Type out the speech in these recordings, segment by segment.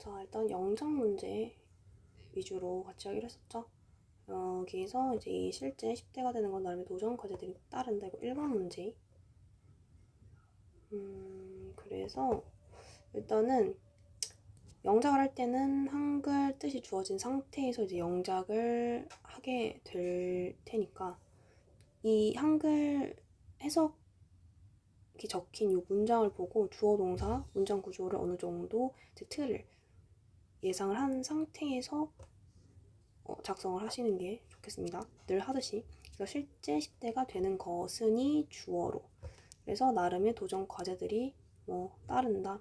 자, 일단 영작 문제 위주로 같이 하기로 했었죠. 여기서 이제 이 실제 10대가 되는 건 나름의 도전 과제들이 따른다. 이거 1번 문제. 그래서 일단은 영작을 할 때는 한글 뜻이 주어진 상태에서 이제 영작을 하게 될 테니까 이 한글 해석이 적힌 이 문장을 보고 주어 동사 문장 구조를 어느 정도 이제 틀을 예상을 한 상태에서 작성을 하시는 게 좋겠습니다. 늘 하듯이. 그래서 실제 10대가 되는 것은이 주어로. 그래서 나름의 도전 과제들이 따른다.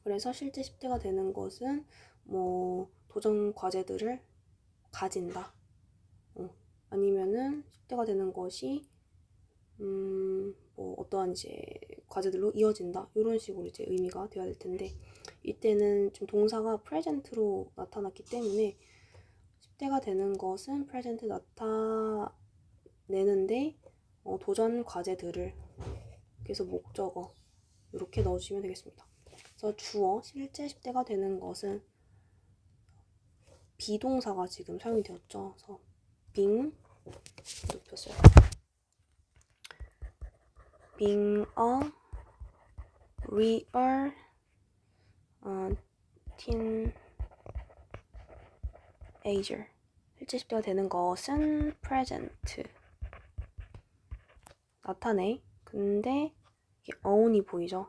그래서 실제 10대가 되는 것은 도전 과제들을 가진다. 아니면은 10대가 되는 것이 어떠한 이제 과제들로 이어진다. 이런 식으로 이제 의미가 되어야 될 텐데 이때는 좀 동사가 프레젠트로 나타났기 때문에 10대가 되는 것은 프레젠트 나타내는데 도전 과제들을 그래서 목적어 이렇게 넣어주시면 되겠습니다. 그래서 주어 실제 10대가 되는 것은 비동사가 지금 사용이 되었죠. 그래서 being 높였어요. being a real teenager. 실제 10대가 되는 것은 present. 나타내. 근데 이게 own이 보이죠?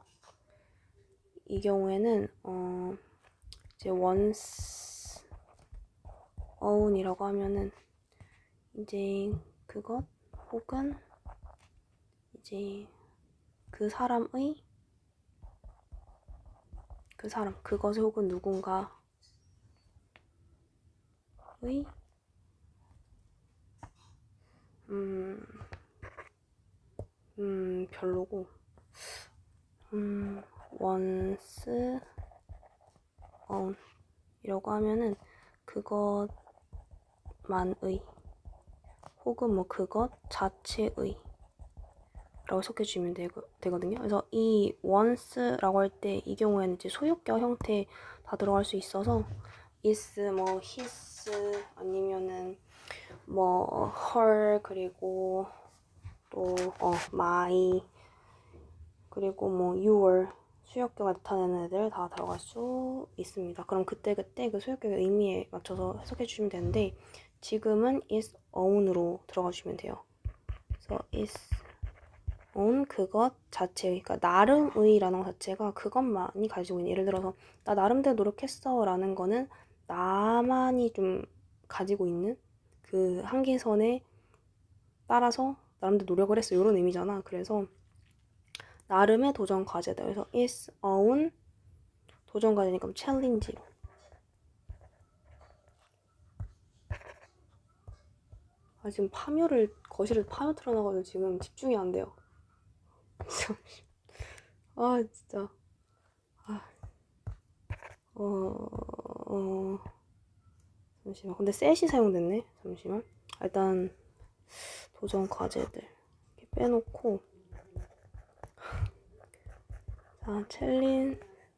이 경우에는 이제 once own이라고 하면은 이제 그것 혹은 이제 그 사람의 그것을 혹은 누군가의 별로고 once own 이라고 하면은 그것만의 혹은 그것 자체의 라고 해석해주시면 되거든요. 그래서 이 once라고 할 때 이 경우에는 이제 소유격 형태 다 들어갈 수 있어서 is, his 아니면은 her 그리고 또 my 그리고 your 수역격을 나타내는 애들 다 들어갈 수 있습니다. 그럼 그때그때 그 수역격의 의미에 맞춰서 해석해 주시면 되는데 지금은 is own으로 들어가 주시면 돼요. 그래서 is own 그것 자체, 그러니까 나름의라는 것 자체가 그것만이 가지고 있는, 예를 들어서 나 나름대로 노력했어 라는 거는 나만이 좀 가지고 있는 그 한계선에 따라서 나름대로 노력을 했어 이런 의미잖아. 그래서 나름의 도전 과제다. 그래서 is own 도전 과제니까 challenge로. 지금 거실에 파묘 틀어놔가지고 지금 집중이 안 돼요. 진짜. 잠시만. 근데 셋이 사용됐네. 잠시만. 일단 도전 과제들 이렇게 빼놓고 자,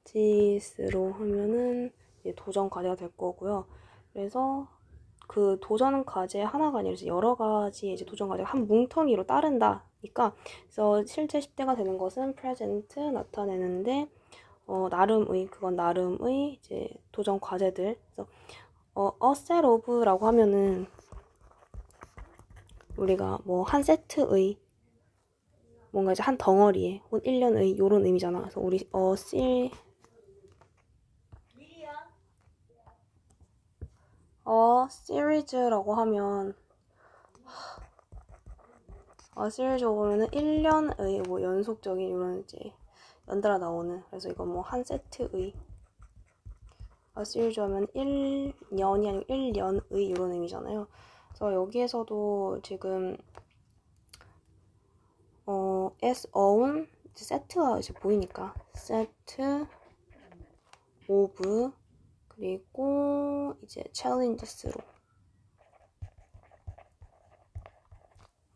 챌린지스로 하면은 이제 도전 과제가 될 거고요. 그래서 그 도전 과제 하나가 아니라 여러 가지 이제 도전 과제가 한 뭉텅이로 따른다니까. 그래서 실제 10대가 되는 것은 present 나타내는데 그건 나름의 이제 도전 과제들. 그래서 a set of라고 하면은 우리가 한 세트의 뭔가 이제 한 덩어리에 혹은 1년의 요런 의미잖아. 그래서 우리 시리즈라고 하면 시리즈라고 하면은 1년의 연속적인 이런 이제 연달아 나오는, 그래서 이건 한 세트의 시리즈 하면 1년이 아니고 1년의 이런 의미잖아요. 그래서 여기에서도 지금 as own 세트가 이제 보이니까 set of 그리고 이제 challenges로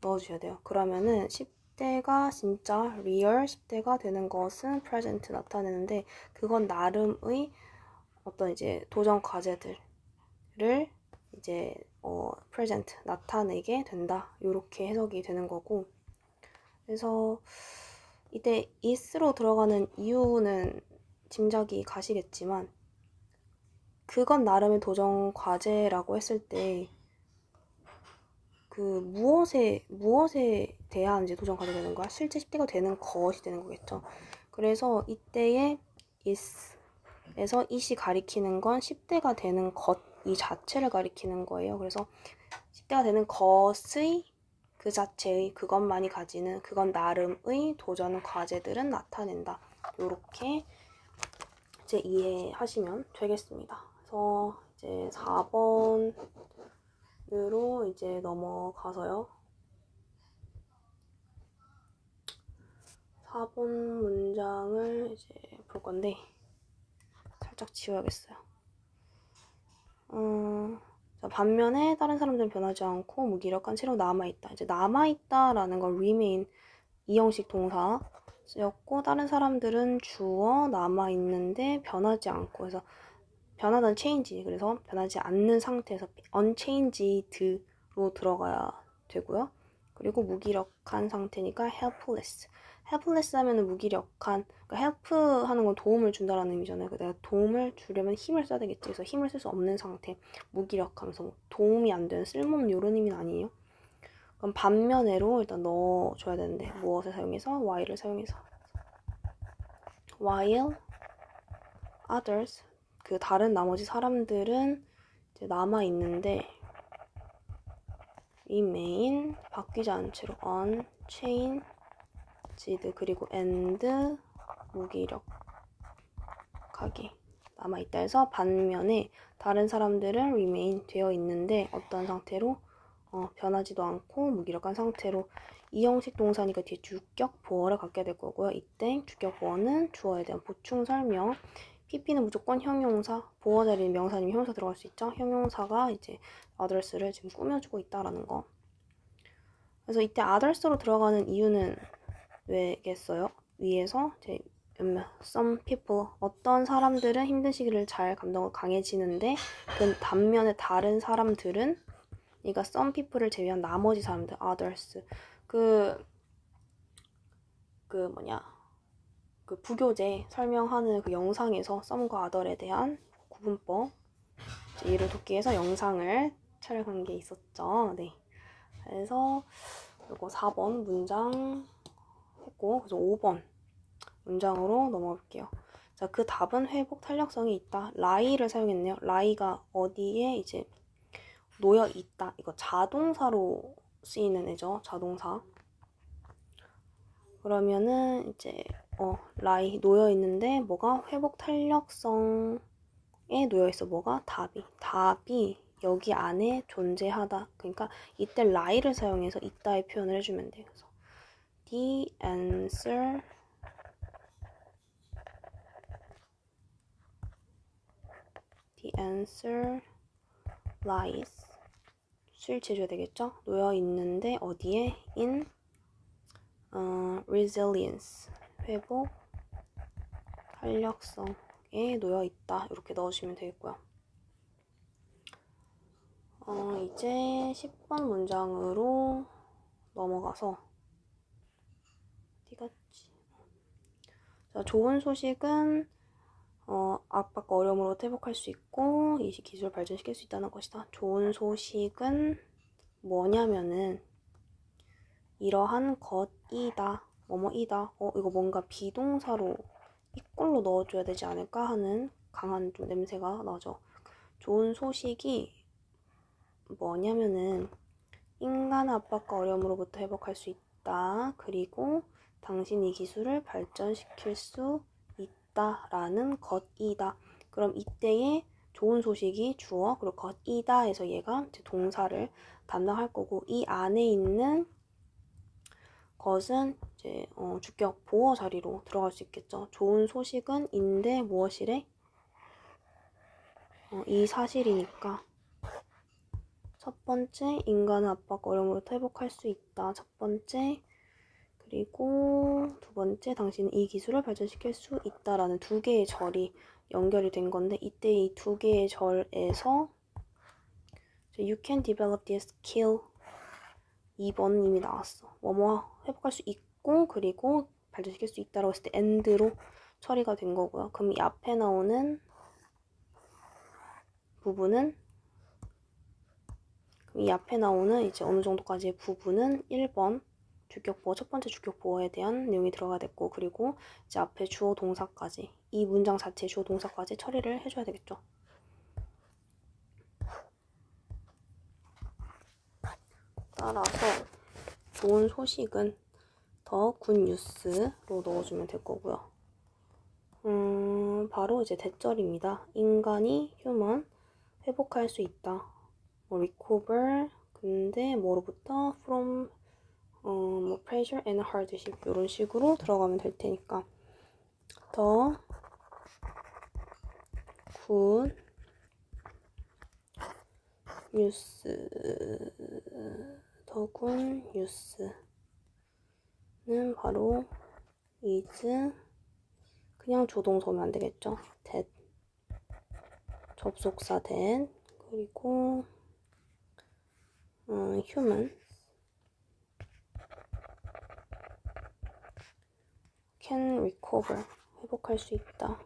넣어주셔야 돼요. 그러면은 10대가 진짜 real 10대가 되는 것은 present 나타내는데 그건 나름의 어떤 이제 도전 과제들을 이제 present 나타내게 된다. 이렇게 해석이 되는 거고. 그래서 이때 is로 들어가는 이유는 짐작이 가시겠지만 그건 나름의 도전 과제라고 했을 때 그 무엇에 대한 이제 도전 과제가 되는 거야? 실제 10대가 되는 것이 되는 거겠죠. 그래서 이때의 is에서 it이 가리키는 건 10대가 되는 것 이 자체를 가리키는 거예요. 그래서 10대가 되는 것의 그 자체의 그것만이 가지는 그건 나름의 도전 과제들은 나타낸다. 이렇게 이제 이해하시면 되겠습니다. 그래서 이제 4번으로 이제 넘어가서요. 4번 문장을 이제 볼 건데 살짝 지워야겠어요. 자, 반면에 다른 사람들은 변하지 않고 무기력한 채로 남아있다. 이제 남아있다라는 건 remain 이형식 동사 쓰였고 다른 사람들은 주어 남아있는데 변하지 않고 그래서 변하다는 change 그래서 변하지 않는 상태에서 unchanged로 들어가야 되고요. 그리고 무기력한 상태니까 helpless. helpless 하면은 무기력한 그러니까 help 하는 건 도움을 준다라는 의미잖아요. 내가 도움을 주려면 힘을 써야 되겠지. 그래서 힘을 쓸 수 없는 상태 무기력하면서 도움이 안 되는 쓸모없는 이런 의미는 아니에요. 그럼 반면에로 일단 넣어줘야 되는데 무엇을 사용해서? while을 사용해서 while others 그 다른 나머지 사람들은 이제 남아있는데 remain 바뀌지 않은 채로 unchanged 그리고 and 무기력하게 남아있다 해서 반면에 다른 사람들은 remain 되어 있는데 어떤 상태로? 변하지도 않고 무기력한 상태로 이 형식 동사니까 뒤에 주격 보어를 갖게 될 거고요. 이때 주격 보어는 주어에 대한 보충 설명 PP는 무조건 형용사, 보어 자리는 명사 아니면 형용사 들어갈 수 있죠. 형용사가 이제 others를 지금 꾸며주고 있다라는 거. 그래서 이때 others로 들어가는 이유는 왜겠어요? 위에서 이제 some people 어떤 사람들은 힘든 시기를 잘 감당하고 강해지는데 그 반면에 다른 사람들은 그러니까 some people을 제외한 나머지 사람들 others 그 부교재 설명하는 그 영상에서 some과 other에 대한 구분법 이를 돕기 위해서 영상을 촬영한 게 있었죠. 네. 그래서 이거 4번 문장 했고 그래서 5번 문장으로 넘어가 볼게요. 자, 그 답은 회복 탄력성이 있다. lie를 사용했네요. lie가 어디에 이제 놓여 있다. 이거 자동사로 쓰이는 애죠. 자동사. 그러면은 이제 lie 놓여 있는데 뭐가 회복 탄력성에 놓여 있어. 뭐가 답이 여기 안에 존재하다. 그러니까 이때 lie를 사용해서 있다의 표현을 해주면 돼요. 그래서 the answer lies 수일치 해줘야 되겠죠? 놓여 있는데 어디에? in resilience 회복 탄력성에 놓여 있다. 이렇게 넣어주시면 되겠고요. 이제 10번 문장으로 넘어가서 어디 갔지? 자, 좋은 소식은 압박과 어려움으로부터 회복할 수 있고 이 기술을 발전시킬 수 있다는 것이다. 좋은 소식은 뭐냐면은 이러한 것이다. 뭐뭐이다. 이거 뭔가 비동사로 이꼴로 넣어줘야 되지 않을까 하는 강한 좀 냄새가 나죠. 좋은 소식이 뭐냐면은 인간 압박과 어려움으로부터 회복할 수 있다. 그리고 당신이 기술을 발전시킬 수 있다라는 것이다. 그럼 이때의 좋은 소식이 주어 그리고 것이다 해서 얘가 이제 동사를 담당할 거고 이 안에 있는 것은 이제 주격 보어 자리로 들어갈 수 있겠죠. 좋은 소식은 인데 무엇이래? 이 사실이니까 첫 번째 인간은 압박 어려움으로부터 회복할 수 있다. 첫 번째 그리고 두 번째 당신은 이 기술을 발전시킬 수 있다라는 두 개의 절이 연결이 된 건데 이때 이 두 개의 절에서 You can develop this skill 2번 이미 나왔어. 뭐뭐 회복할 수 있고 그리고 발전시킬 수 있다라고 했을 때 and로 처리가 된 거고요. 그럼 이 앞에 나오는 부분은 이제 어느 정도까지의 부분은 1번 주격보어, 첫 번째 주격보어에 대한 내용이 들어가 됐고 그리고 이제 앞에 주어 동사까지 이 문장 자체의 주어 동사까지 처리를 해줘야 되겠죠. 따라서 좋은 소식은 더 굿 뉴스로 넣어주면 될 거고요. 바로 이제 대절입니다. 인간이 human 회복할 수 있다. recover 근데 뭐로부터 from 뭐 pressure and hardship 이런 식으로 들어가면 될 테니까 더 굿 뉴스 더 굿 뉴스는 바로 is 그냥 조동사 오면 안 되겠죠. that 접속사 that 그리고 human can recover 회복할 수 있다.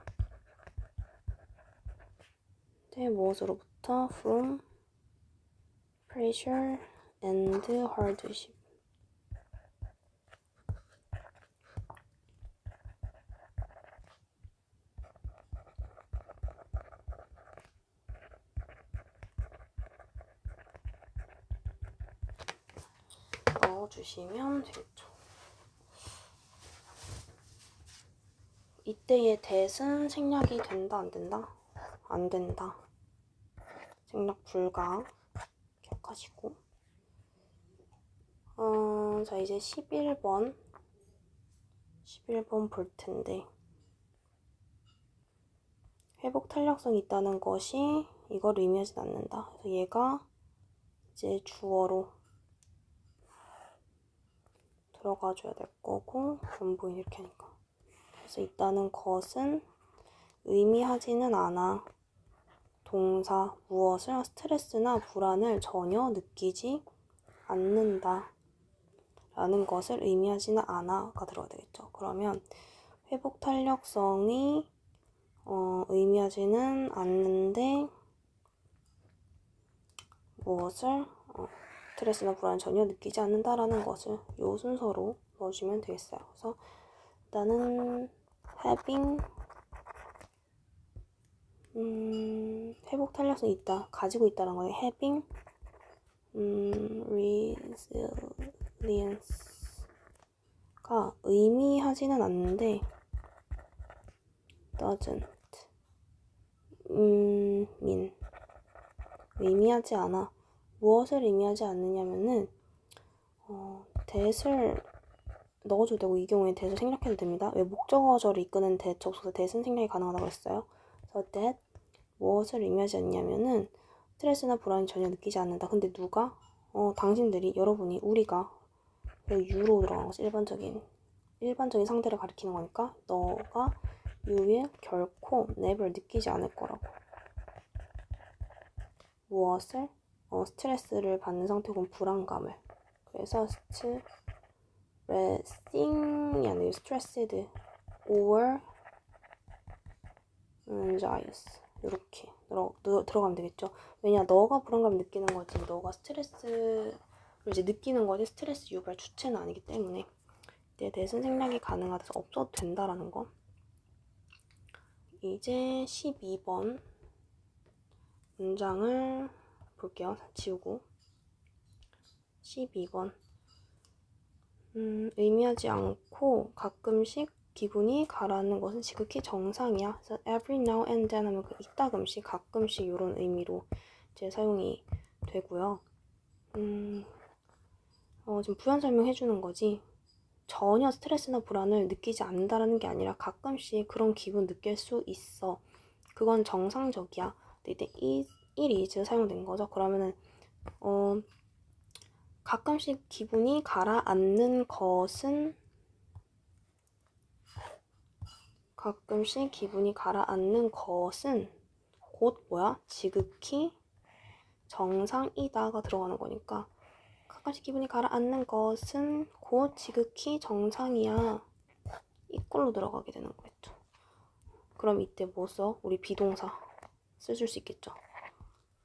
네, 무엇으로부터? from pressure and hardship. 넣어주시면 되겠죠. 이때의 that은 생략이 된다, 안 된다? 안 된다. 생략 불가. 기억하시고. 자, 이제 11번 볼 텐데. 회복 탄력성이 있다는 것이 이걸 의미하진 않는다. 그래서 얘가 이제 주어로 들어가줘야 될 거고, 안 보이네, 이렇게 하니까. 그래서 있다는 것은 의미하지는 않아. 동사, 무엇을, 스트레스나 불안을 전혀 느끼지 않는다. 라는 것을 의미하지는 않아가 들어가야 되겠죠. 그러면 회복 탄력성이 의미하지는 않는데 무엇을 스트레스나 불안을 전혀 느끼지 않는다라는 것을 이 순서로 넣어주면 되겠어요. 그래서 일단은 having 회복 탄력성이 있다, 가지고 있다는 거예요. having resilience가 의미하지는 않는데 doesn't mean 의미하지 않아. 무엇을 의미하지 않느냐면은 that을 넣어줘도 되고 이 경우에 that을 생략해도 됩니다. 왜 목적어절을 이끄는 that 접속사 that은 생략이 가능하다고 했어요. 그래서 that 무엇을 의미하지 않냐면은 스트레스나 불안이 전혀 느끼지 않는다. 근데 누가? 당신들이, 여러분이, 우리가 you로 들어간 거지. 일반적인 상대를 가리키는 거니까 너가 you will 결코 never 느끼지 않을 거라고. 무엇을? 스트레스를 받는 상태 혹은 불안감을. 그래서 stressing이 아니고 stressed or anxious 이렇게 들어가면 되겠죠. 왜냐, 너가 불안감을 느끼는 거지 너가 스트레스를 이제 느끼는 거지 스트레스 유발 주체는 아니기 때문에 이때 대신 생략이 가능하다서 없어도 된다라는 거. 이제 12번 문장을 볼게요. 지우고 12번 의미하지 않고 가끔씩 기분이 가라앉는 것은 지극히 정상이야. 그래서 every now and then 하면 그 이따금씩, 가끔씩 이런 의미로 이제 사용이 되고요. 지금 부연 설명해 주는 거지. 전혀 스트레스나 불안을 느끼지 않는다라는 게 아니라 가끔씩 그런 기분 느낄 수 있어. 그건 정상적이야. 근데 이때 it is 사용된 거죠. 그러면은 가끔씩 기분이 가라앉는 것은 가끔씩 기분이 가라앉는 것은 곧 뭐야? 지극히 정상이다가 들어가는 거니까 가끔씩 기분이 가라앉는 것은 곧 지극히 정상이야. 이꼴로 들어가게 되는 거겠죠. 그럼 이때 뭐 써? 우리 비동사 쓰실 수 있겠죠.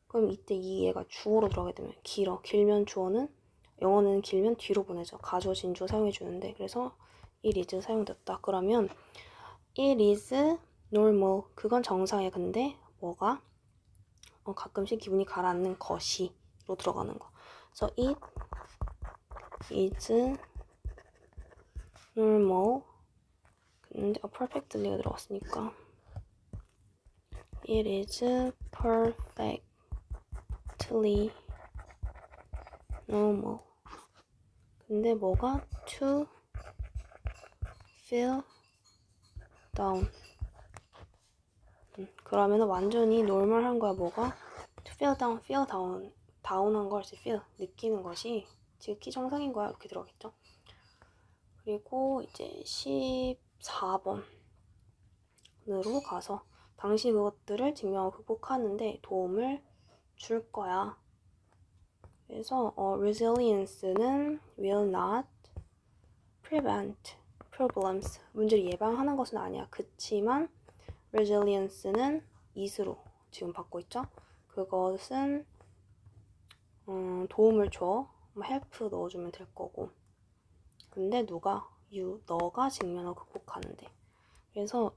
그럼 이때 이 얘가 주어로 들어가게 되면 길어. 길면 주어는 영어는 길면 뒤로 보내죠. 가주어 진주어 사용해 주는데 그래서 it is 사용됐다. 그러면 it is normal. 그건 정상이야. 근데 뭐가? 가끔씩 기분이 가라앉는 것이로 들어가는 거. 그래서 it is normal. 근데 perfectly가 들어갔으니까 it is perfectly normal. 근데 뭐가? to feel down. 그러면은 완전히 노멀한 거야. 뭐가? to feel down, feel down. 다운한 걸 feel, 느끼는 것이 지극히 정상인 거야. 이렇게 들어가겠죠. 그리고 이제 14번으로 가서 당시 그것들을 증명하고 극복하는데 도움을 줄 거야. 그래서 resilience는 will not prevent problems. 문제를 예방하는 것은 아니야. 그치만 resilience는 is로 지금 받고 있죠. 그것은 도움을 줘. help 넣어주면 될 거고. 근데 누가? you, 너가 직면하고 극복하는데. 그래서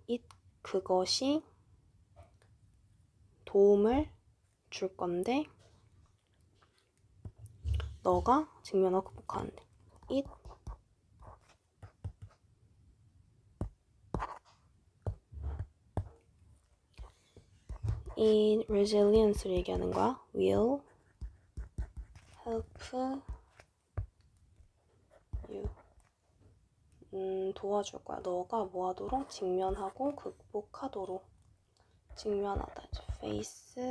그것이 도움을 줄 건데 너가 직면하고 극복하는데. 이 resilience를 얘기하는 거야. will help you. 도와줄 거야. 너가 뭐 하도록? 직면하고 극복하도록. 직면하다. face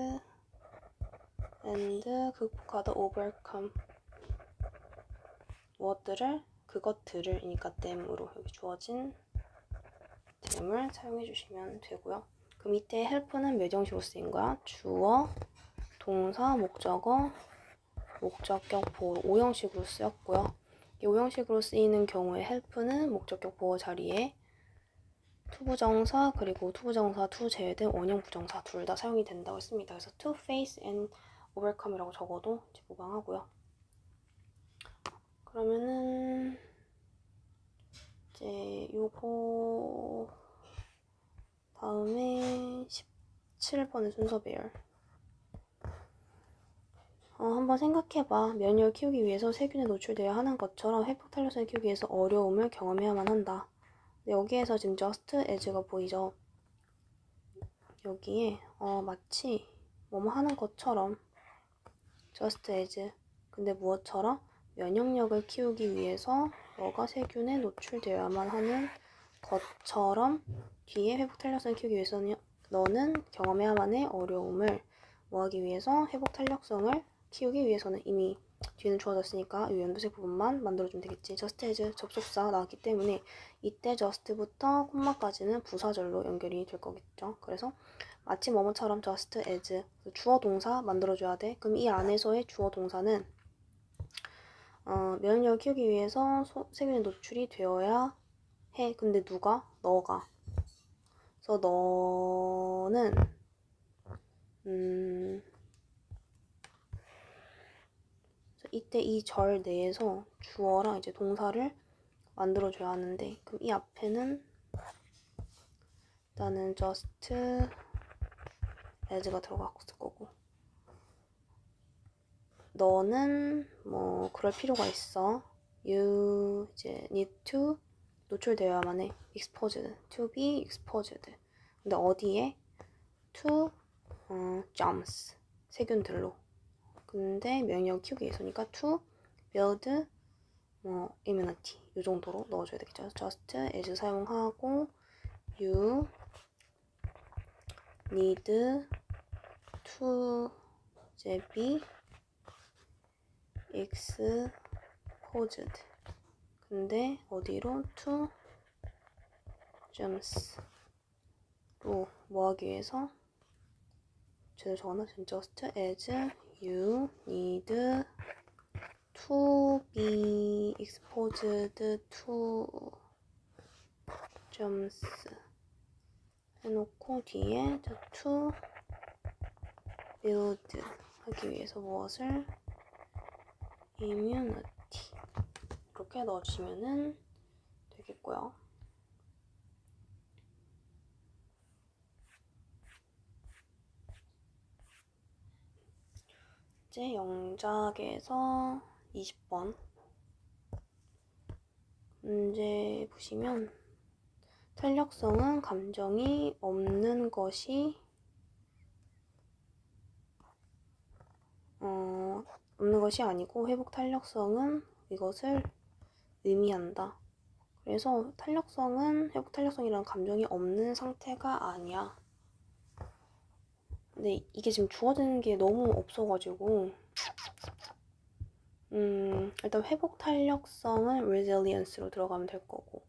and 극복하다. overcome. 무엇들을? 그것들을. 그러니까 them으로 여기 주어진 them을 사용해 주시면 되고요. 그럼 이때 help는 몇 형식으로 쓰인 거야? 주어, 동사, 목적어, 목적격, 보호 5형식으로 쓰였고요. 이 5형식으로 쓰이는 경우에 help는 목적격 보호 자리에 투부정사 그리고 투부정사 투 제외된 원형 부정사 둘 다 사용이 된다고 했습니다. 그래서 to face and overcome이라고 적어도 이제 무방하고요. 그러면은 이제 요거 다음에 17번의 순서 배열. 한번 생각해봐. 면역을 키우기 위해서 세균에 노출되어야 하는 것처럼 회복 탄력성을 키우기 위해서 어려움을 경험해야만 한다. 여기에서 지금 just as가 보이죠? 여기에 마치 뭐뭐 하는 것처럼 just as. 근데 무엇처럼? 면역력을 키우기 위해서 너가 세균에 노출되어야만 하는 것처럼 뒤에 회복 탄력성을 키우기 위해서는 너는 경험해야만 해. 어려움을 뭐하기 위해서? 회복 탄력성을 키우기 위해서는. 이미 뒤는 주어졌으니까 이 연두색 부분만 만들어주면 되겠지. just as 접속사 나왔기 때문에 이때 just부터 콤마까지는 부사절로 연결이 될 거겠죠. 그래서 마치 뭐뭐처럼 just as 주어 동사 만들어줘야 돼. 그럼 이 안에서의 주어 동사는 면역력을 키우기 위해서 세균에 노출이 되어야 해. 근데 누가? 너가. 그래서 너는 이때 이 절 내에서 주어랑 이제 동사를 만들어줘야 하는데 그럼 이 앞에는 일단은 just as가 들어갔을 거고 너는 뭐 그럴 필요가 있어. you 이제 need to 노출되어야만 해. exposed, to be exposed. 근데 어디에? to germs 세균들로. 근데 면역을 키우기 위해서니까 to build immunity 이 정도로 넣어줘야 되겠죠. just as 사용하고 you need to 이제 be exposed. 근데 어디로? to germs 또 뭐 하기 위해서 제대로 적었나? just as you need to be exposed to germs 해놓고 뒤에 to build 하기 위해서 무엇을? immunity 이렇게 넣어주시면 되겠고요. 이제 영작에서 20번 문제 보시면 탄력성은 감정이 없는 것이 아니고 회복 탄력성은 이것을 의미한다. 그래서 탄력성은 회복 탄력성이라는 감정이 없는 상태가 아니야. 근데 이게 지금 주어지는 게 너무 없어가지고 일단 회복 탄력성은 resilience로 들어가면 될 거고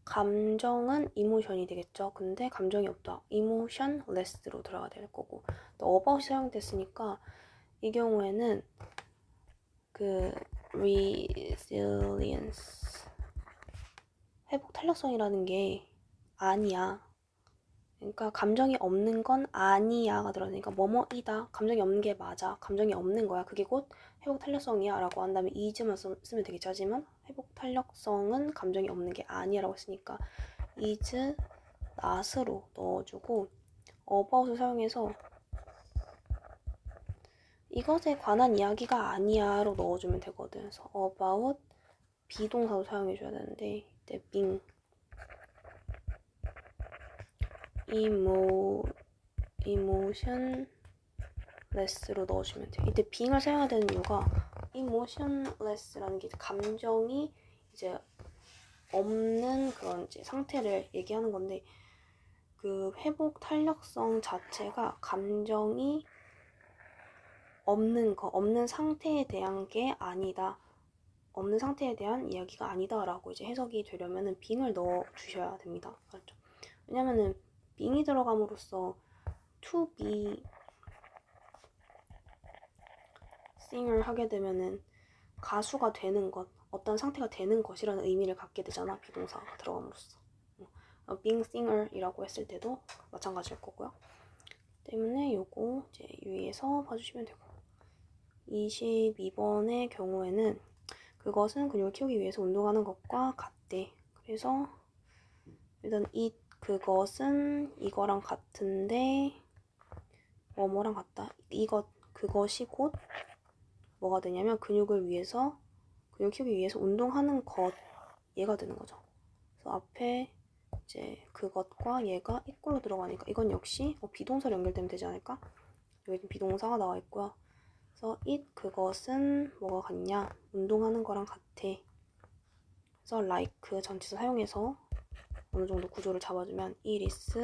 감정은 emotion이 되겠죠. 근데 감정이 없다. emotionless로 들어가야 될 거고 또 about이 사용됐으니까 이 경우에는 그 resilience 회복 탄력성이라는 게 아니야. 그러니까 감정이 없는 건 아니야가 들어가니까 뭐뭐이다. 감정이 없는 게 맞아. 감정이 없는 거야. 그게 곧 회복 탄력성이야 라고 한 다음에 is만 쓰면 되겠죠. 하지만 회복 탄력성은 감정이 없는 게 아니야 라고 했으니까 is not으로 넣어주고 about을 사용해서 이것에 관한 이야기가 아니야 로 넣어주면 되거든. 그래서 about 비동사도 사용해줘야 되는데 이때 being emotionless로 넣어주면 돼요. 이때 being을 사용해야 되는 이유가 emotionless라는 게 감정이 이제 없는 그런 이제 상태를 얘기하는 건데 그 회복 탄력성 자체가 감정이 없는 상태에 대한 게 아니다. 없는 상태에 대한 이야기가 아니다 라고 이제 해석이 되려면은 being을 넣어 주셔야 됩니다. 그렇죠? 왜냐면은 being이 들어감으로써 to be singer 하게 되면은 가수가 되는 것, 어떤 상태가 되는 것이라는 의미를 갖게 되잖아. 비동사가 들어감으로써. being singer 이라고 했을 때도 마찬가지일 거고요. 때문에 요거 이제 유의해서 봐주시면 되고 22번의 경우에는 그것은 근육을 키우기 위해서 운동하는 것과 같대. 그래서 일단 그것은 이거랑 같은데 뭐뭐랑 같다. 그것이 곧 뭐가 되냐면 근육을 키우기 위해서 운동하는 것 얘가 되는 거죠. 그래서 앞에 이제 그것과 얘가 이꼴로 들어가니까 이건 역시 비동사로 연결되면 되지 않을까? 여기 비동사가 나와 있고요. 그래서 그것은 뭐가 같냐? 운동하는 거랑 같아. 그래서 like 전치사 사용해서 어느 정도 구조를 잡아주면 it is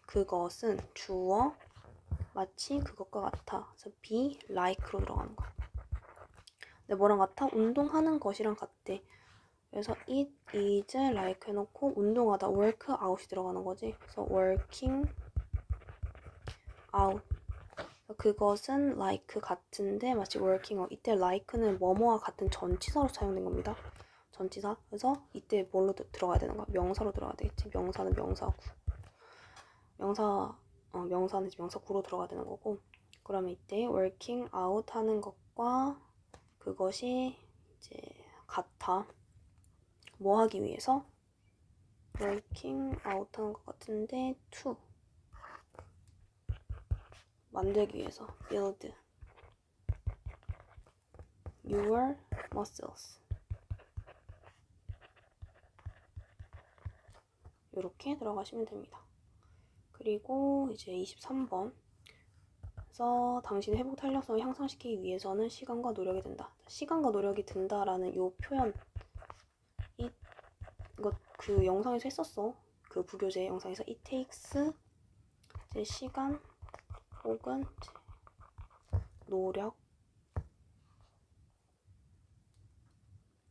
그것은 주어 마치 그것과 같아. 그래서 be like로 들어가는 거야. 근데 뭐랑 같아? 운동하는 것이랑 같대. 그래서 it is like 해놓고 운동하다 work out이 들어가는 거지. 그래서 working out. 그것은 like 같은데 마치 working out. 이때 like는 뭐뭐와 같은 전치사로 사용된 겁니다. 전치사. 그래서 이때 뭘로 들어가야 되는 거야? 명사로 들어가야 되겠지. 명사는 명사구. 명사는 명사구로 들어가야 되는 거고. 그러면 이때 working out 하는 것과 그것이 이제 같아. 뭐 하기 위해서? working out 하는 것 같은데 to 만들기 위해서 build your muscles 이렇게 들어가시면 됩니다. 그리고 이제 23번 그래서 당신의 회복 탄력성을 향상시키기 위해서는 시간과 노력이 든다. 시간과 노력이 든다라는 이 표현 이거 그 영상에서 했었어. 그 부교재 영상에서 it takes 이제 시간 혹은 노력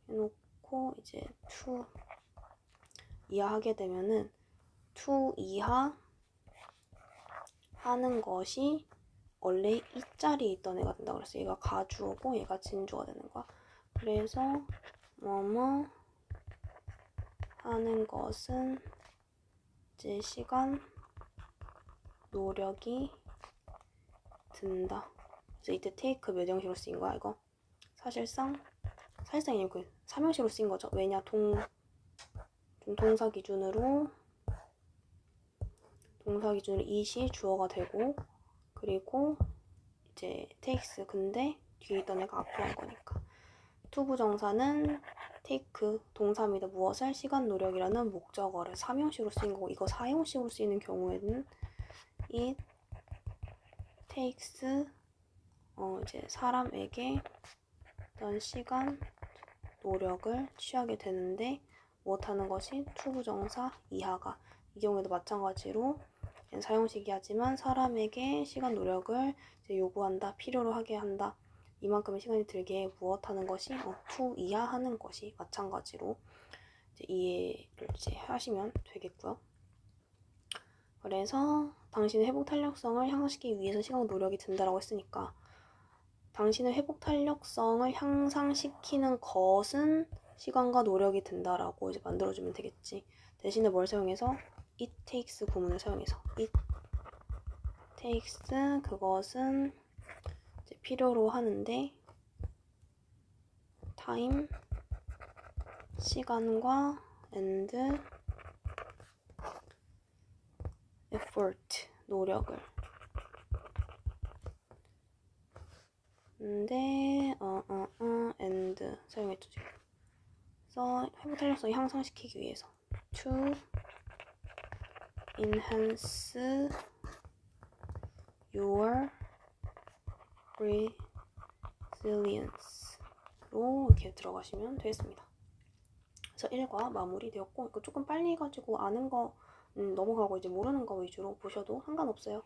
해놓고 이제 to 이하 하게 되면은 to 이하 하는 것이 원래 이 자리에 있던 애가 된다고 그랬어. 얘가 가주어고 얘가 진주가 되는 거야. 그래서 뭐뭐 하는 것은 이제 시간, 노력이 든다. 그래서 이때 take 몇 형식으로 쓰인 거야 이거? 사실상 이게 그 3형식으로 쓰인 거죠. 왜냐 좀 동사 기준으로 it이 주어가 되고 그리고 이제 takes 근데 뒤에 있던 애가 앞으로 한 거니까. 투부정사는 take 동사입니다. 무엇을? 시간, 노력이라는 목적어를 3형식으로 쓰인 거고 이거 4형식으로 쓰이는 경우에는 it takes 이제 사람에게 어떤 시간, 노력을 취하게 되는데 무엇하는 것이 투부정사 이하가 이 경우에도 마찬가지로 사형식이 하지만 사람에게 시간, 노력을 이제 요구한다, 필요로 하게 한다. 이만큼의 시간이 들게 무엇하는 것이 투 이하 하는 것이 마찬가지로 이제 이해를 이제 하시면 되겠고요. 그래서 당신의 회복 탄력성을 향상시키기 위해서 시간과 노력이 든다라고 했으니까 당신의 회복 탄력성을 향상시키는 것은 시간과 노력이 든다라고 이제 만들어주면 되겠지. 대신에 뭘 사용해서? it takes 구문을 사용해서 it takes 그것은 이제 필요로 하는데 time 시간과 and effort 노력을 근데 and 사용했죠 지금. 그래서 회복 탄력성을 향상시키기 위해서 to enhance your resilience로 이렇게 들어가시면 되겠습니다. 그래서 1과 마무리되었고 이거 조금 빨리 해가지고 아는 거 넘어가고 이제 모르는 거 위주로 보셔도 상관없어요.